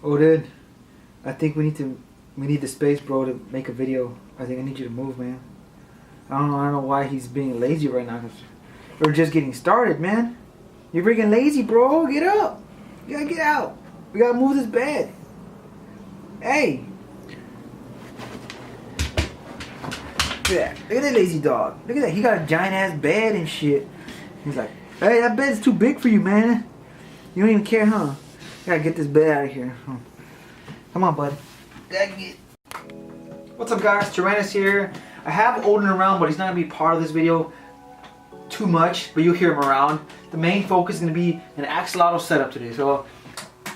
Odin, I think we need the space, bro, to make a video. I think I need you to move, man. I don't know why he's being lazy right now. We're just getting started, man. You're freaking lazy, bro. Get up. You gotta get out. We gotta move this bed. Hey. Look at that. Look at that lazy dog. Look at that. He got a giant ass bed and shit. He's like, hey, that bed's too big for you, man. You don't even care, huh? You gotta get this bed out of here. Come on, bud. What's up, guys? Tyrannus here. I have Odin around, but he's not gonna be part of this video too much, but you'll hear him around. The main focus is gonna be an axolotl setup today. So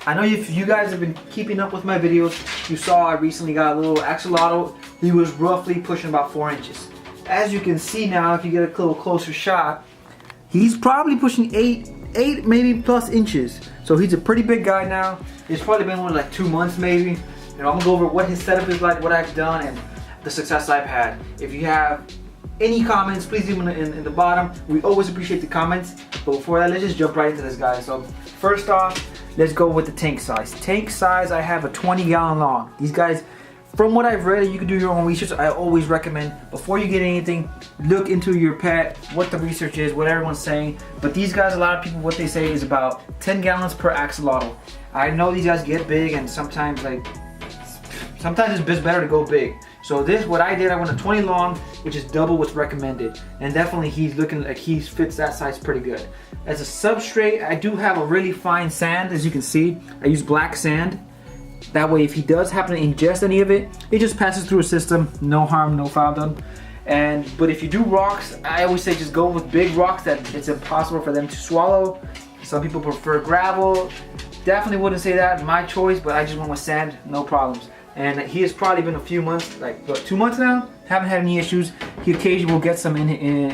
I know if you guys have been keeping up with my videos, you saw I recently got a little axolotl. He was roughly pushing about 4 inches. As you can see now, if you get a little closer shot, he's probably pushing 8 maybe plus inches. So he's a pretty big guy now. He's probably been with like 2 months maybe. And I'm gonna go over what his setup is like, what I've done, and the success I've had. If you have any comments, please leave them in the bottom. We always appreciate the comments. But before that, let's just jump right into this, guy. So first off, let's go with the tank size. Tank size, I have a 20-gallon long. These guys, from what I've read, you can do your own research. I always recommend, before you get anything, look into your pet, what the research is, what everyone's saying. But these guys, a lot of people, what they say is about 10 gallons per axolotl. I know these guys get big, and sometimes it's just better to go big. So this, what I did, I went a 20 long, which is double what's recommended. And definitely he's looking like he fits that size pretty good. As a substrate, I do have a really fine sand, as you can see. I use black sand. That way, if he does happen to ingest any of it, it just passes through a system. No harm, no foul done. But if you do rocks, I always say just go with big rocks that it's impossible for them to swallow. Some people prefer gravel. Definitely wouldn't say that, my choice, but I just went with sand, no problems. And he has probably been a few months, like what, 2 months now? Haven't had any issues. He occasionally will get some in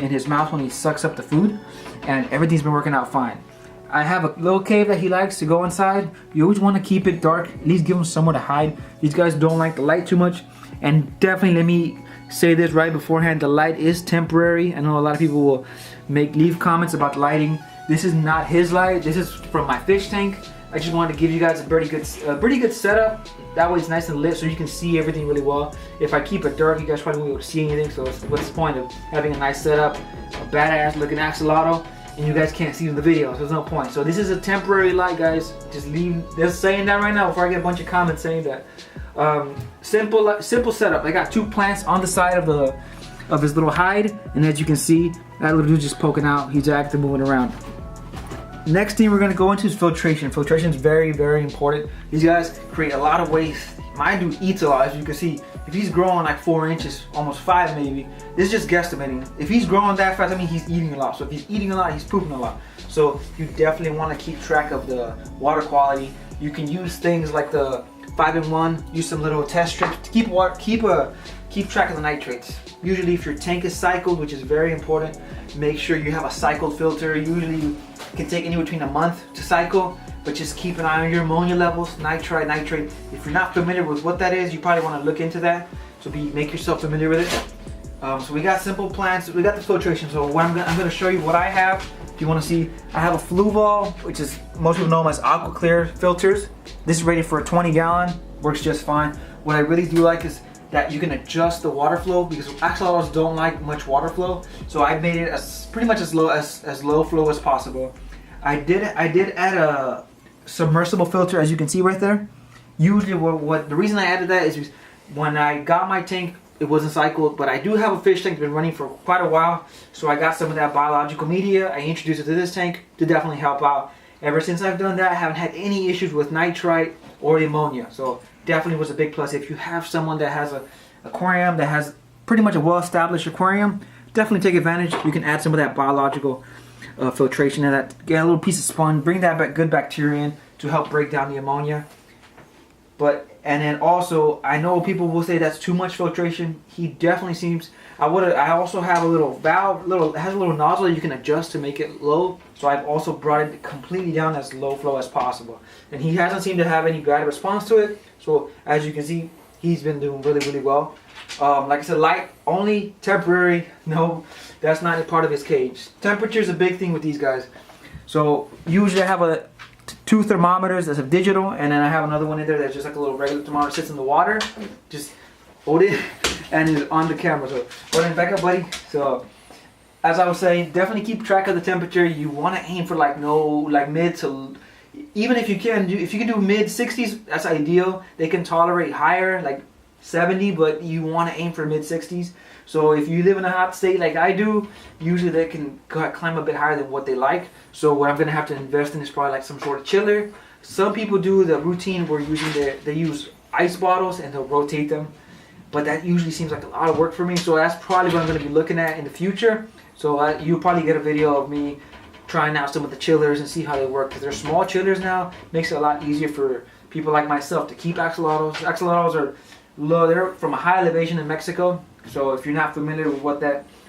his mouth when he sucks up the food, and everything's been working out fine. I have a little cave that he likes to go inside. You always want to keep it dark, at least give him somewhere to hide. These guys don't like the light too much, and definitely let me say this right beforehand, the light is temporary. I know a lot of people will leave comments about the lighting. This is not his light, this is from my fish tank. I just wanted to give you guys a pretty good setup. That way it's nice and lit so you can see everything really well. If I keep it dark, you guys probably won't be able to see anything. So what's the point of having a nice setup, a badass looking axolotl, and you guys can't see in the video? So there's no point. So this is a temporary light, guys. Just saying that right now before I get a bunch of comments saying that. Simple setup. I got 2 plants on the side of his little hide, and as you can see, that little dude's just poking out. He's active, moving around. Next thing we're going to go into is filtration. Filtration is very, very important. These guys create a lot of waste. My dude eats a lot, as you can see. If he's growing like 4 inches, almost 5 maybe, this is just guesstimating. If he's growing that fast, I mean he's eating a lot. So if he's eating a lot, he's pooping a lot. So you definitely want to keep track of the water quality. You can use things like the 5-in-1, use some little test strips to keep track of the nitrates. Usually if your tank is cycled, which is very important, make sure you have a cycled filter. Usually it can take anywhere between a month to cycle, but just keep an eye on your ammonia levels, nitrite. If you're not familiar with what that is, you probably want to look into that. So make yourself familiar with it. So we got simple plants, we got the filtration. So what I'm going to show you what I have. If you want to see, I have a Fluval, which is most people know them as Aqua Clear filters. This is rated for a 20-gallon, works just fine. What I really do like is that you can adjust the water flow, because axolotls don't like much water flow. So I made it pretty much as low flow as possible. I did add a submersible filter, as you can see right there. Usually the reason I added that is because when I got my tank, it wasn't cycled, but I do have a fish tank that's been running for quite a while. So I got some of that biological media. I introduced it to this tank to definitely help out. Ever since I've done that, I haven't had any issues with nitrite or the ammonia. So definitely was a big plus. If you have someone that has an aquarium that has pretty much a well-established aquarium, definitely take advantage. You can add some of that biological filtration and that, get a little piece of sponge, bring that good bacteria in to help break down the ammonia. And then also, I know people will say that's too much filtration. He definitely seems. I also have a little valve, it has a little nozzle you can adjust to make it low. So I've also brought it completely down as low flow as possible. And he hasn't seemed to have any bad response to it. So as you can see, he's been doing really, really well. Like I said, light only temporary. No, that's not a part of his cage. Temperature is a big thing with these guys. So usually I have two thermometers that's a digital, and then I have another one in there that's just like a little regular thermometer, sits in the water, just Odin, and is on the camera. So Odin, back up, buddy. So as I was saying, definitely keep track of the temperature. You want to aim for like mid to, even if you can do mid 60s, that's ideal. They can tolerate higher, like 70, but you want to aim for mid 60s. So if you live in a hot state like I do, usually they can climb a bit higher than what they like. So what I'm going to have to invest in is probably like some sort of chiller. Some people do the routine where they use ice bottles and they'll rotate them. But that usually seems like a lot of work for me. So that's probably what I'm going to be looking at in the future. So you'll probably get a video of me trying out some of the chillers and see how they work. Because they're small chillers now. Makes it a lot easier for people like myself to keep axolotls. Axolotls are low. They're from a high elevation in Mexico. So if you're not familiar with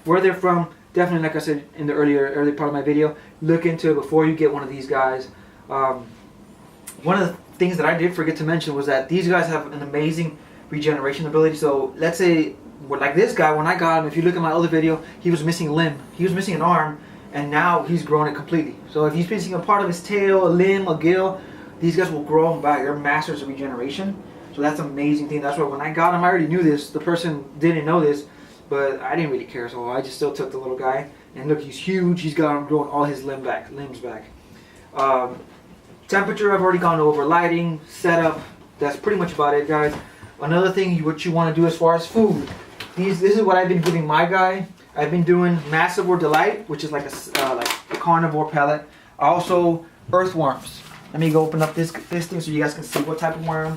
where they're from, definitely, like I said in the early part of my video, look into it before you get one of these guys. One of the things that I did forget to mention was that these guys have an amazing regeneration ability. So let's say, like this guy, when I got him, if you look at my other video, he was missing a limb, he was missing an arm, and now he's grown it completely. So if he's missing a part of his tail, a limb, a gill, these guys will grow them back. They're masters of regeneration. So that's an amazing thing. That's why when I got him, I already knew this. The person didn't know this, but I didn't really care. So I just still took the little guy. And look, he's huge. He's got him growing all his limbs back. Temperature, I've already gone over. Lighting, setup. That's pretty much about it, guys. Another thing, what you want to do as far as food. This is what I've been giving my guy. I've been doing Massivore Delight, which is like a carnivore pellet. Also, earthworms. Let me go open up this thing so you guys can see what type of worm.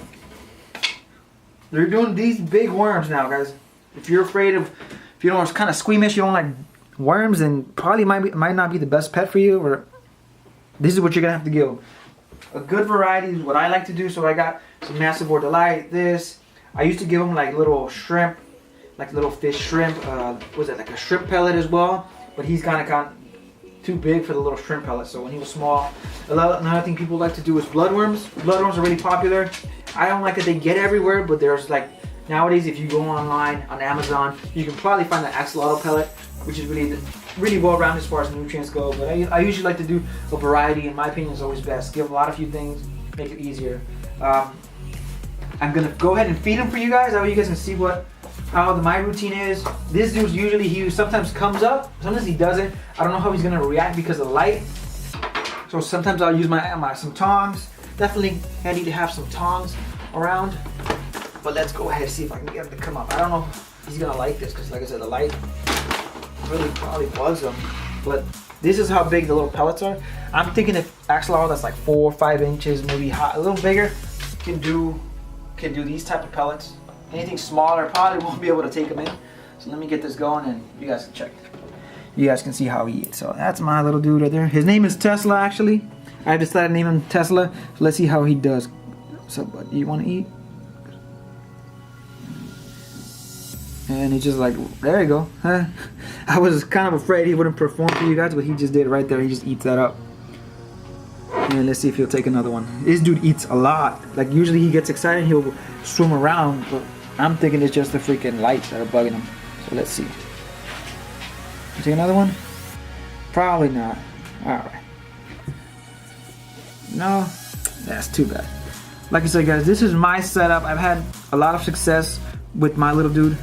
They're doing these big worms now, guys. If you're afraid of, if you don't, kind of squeamish, you don't like worms, then probably might not be the best pet for you. Or this is what you're gonna have to give them. A good variety is what I like to do. So I got some Massivore Delight. This I used to give them like little shrimp, like little fish shrimp. Was it like a shrimp pellet as well? But he's kind of got too big for the little shrimp pellet. So when he was small, another thing people like to do is bloodworms. Bloodworms are really popular. I don't like that they get everywhere, but there's like nowadays, if you go online on Amazon, you can probably find the axolotl pellet, which is really well rounded as far as nutrients go. But I usually like to do a variety. In my opinion, is always best. Give a few things, make it easier. I'm gonna go ahead and feed them for you guys. That way you guys can see how my routine is. This dude's usually, he sometimes comes up, sometimes he doesn't. I don't know how he's gonna react because of the light. So sometimes I'll use some tongs. Definitely handy to have some tongs around. But let's go ahead and see if I can get him to come up. I don't know if he's gonna like this because, like I said, the light really probably bugs him. But this is how big the little pellets are. I'm thinking if axolotl that's like 4 or 5 inches, maybe a little bigger, can do these type of pellets. Anything smaller probably won't be able to take them in. So let me get this going and you guys can check. You guys can see how he eats. So that's my little dude right there. His name is Tesla, actually. I decided to name him Tesla. So let's see how he does. So, bud, you want to eat? And he's just like, there you go. Huh? I was kind of afraid he wouldn't perform for you guys, but he just did right there. He just eats that up. And let's see if he'll take another one. This dude eats a lot. Like usually he gets excited, he'll swim around, but I'm thinking it's just the freaking lights that are bugging him. So let's see. You take another one? Probably not. Alright. No, that's too bad. Like I said, guys, this is my setup. I've had a lot of success with my little dude.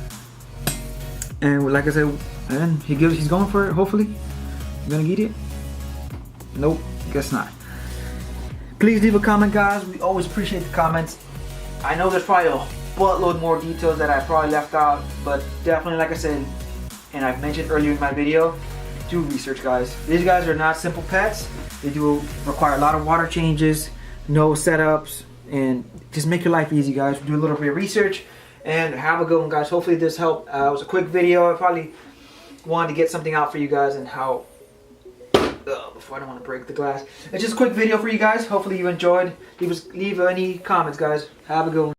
And like I said, and he's going for it, hopefully. You gonna eat it? Nope, guess not. Please leave a comment, guys. We always appreciate the comments. I know there's probably a buttload more details that I probably left out, but definitely, like I said, and I've mentioned earlier in my video, do research, guys. These guys are not simple pets. They do require a lot of water changes, no setups, and just make your life easy, guys. Do a little bit of research and have a good one, guys. Hopefully this helped. It was a quick video. I probably wanted to get something out for you guys and how before I don't want to break the glass. It's just a quick video for you guys. Hopefully you enjoyed. Leave any comments, guys. Have a good one.